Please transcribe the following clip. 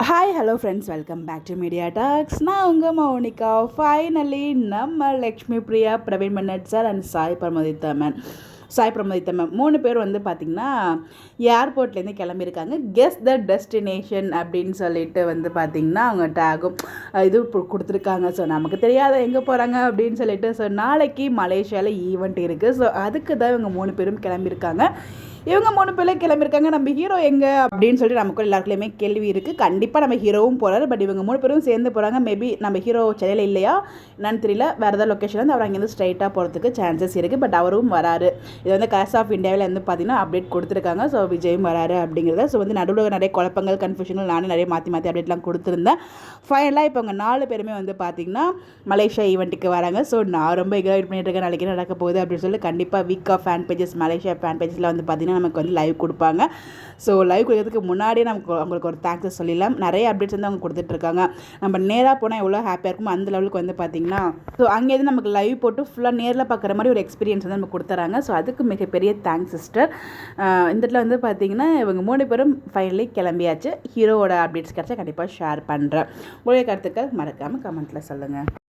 Hi hello friends, welcome back to media talks. நான் உங்கள் மௌனிகா. ஃபைனலி நம்ம லக்ஷ்மி பிரியா, பிரவீன் மன்னட் சார் அண்ட் சாய் பிரமோதித்த மேம் 3 பேர் வந்து பார்த்திங்கன்னா ஏர்போர்ட்லேருந்து கிளம்பியிருக்காங்க. கெஸ் த டெஸ்டினேஷன் அப்படின்னு சொல்லிட்டு வந்து பார்த்திங்கன்னா அவங்க டேகும் இது கொடுத்துருக்காங்க. ஸோ நமக்கு தெரியாத எங்கே போகிறாங்க அப்படின்னு சொல்லிட்டு. ஸோ நாளைக்கு மலேசியாவில் ஈவெண்ட் இருக்குது. ஸோ அதுக்கு தான் இவங்க 3 பேரும் கிளம்பியிருக்காங்க. இவங்க 3 பேரும் கிளம்பியிருக்காங்க. நம்ம ஹீரோ எங்கே அப்படின்னு சொல்லிட்டு நமக்கு எல்லாருக்குள்ளேயுமே கேள்வி இருக்குது. கண்டிப்பாக நம்ம ஹீரோவும் போகிறாரு. பட் இவங்க 3 பேரும் சேர்ந்து போகிறாங்க. மேபி நம்ம ஹீரோ சென்னையில் இல்லையா என்னன்னு தெரியல. வேறு ஏதாவது லொக்கேஷன் வந்து அவர் அங்கேருந்து ஸ்ட்ரைட்டாக போகிறதுக்கு சான்சஸ் இருக்குது. பட் அவரும் வராரு. இது வந்து கலர்ஸ் ஆஃப் இந்தியாவில் வந்து பார்த்திங்கன்னா அப்டேட் கொடுத்துருக்காங்க. ஸோ விஜயும் வராரு அப்படிங்கிறத. ஸோ வந்து நடுவில் நிறைய குழப்பங்கள், கன்ஃபியூஷன்கள் நானும் நிறைய மாற்றி அப்டேட்லாம் கொடுத்துருந்தேன். ஃபைனலாக இப்போ அவங்க 4 பேருமே வந்து பார்த்திங்கன்னா மலேசியா ஈவெண்ட்டுக்கு வராங்க. ஸோ நான் ரொம்ப எக்ஸைட் பண்ணிட்டு இருக்கேன். நாளைக்கு என்ன நடக்க போகுது அப்படின்னு சொல்லி. கண்டிப்பாக week off fan pages, Malaysia fan பேஜஸில் வந்து பார்த்திங்கன்னா நமக்கு வந்து லைவ் கொடுப்பாங்க. ஸோ லைவ் கொடுக்கறதுக்கு முன்னாடியே நமக்கு அவங்களுக்கு ஒரு தேங்க்ஸ் சொல்லிடலாம். நிறைய அப்டேட்ஸ் வந்து அவங்க கொடுத்துட்ருக்காங்க. நம்ம நேராக போனால் எவ்வளோ ஹாப்பியாக இருக்கும் அந்த லெவலுக்கு வந்து பார்த்திங்கன்னா. ஸோ அங்கேருந்து நமக்கு லைவ் போட்டு ஃபுல்லாக நேரில் பார்க்குற மாதிரி ஒரு எக்ஸ்பீரியன்ஸ் வந்து நமக்கு கொடுத்துறாங்க. ஸோ அதுக்கு மிகப்பெரிய தேங்க்ஸ் சிஸ்டர். இந்த இடத்துல வந்து பார்த்திங்கன்னா இவங்க 3 பேரும் ஃபைனலி கிளம்பியாச்சு. ஹீரோவோட அப்டேட்ஸ் கிடச்சா கண்டிப்பாக ஷேர் பண்ணுறேன். உங்களுடைய கருத்துக்கள் மறக்காமல் கமெண்ட்டில் சொல்லுங்கள்.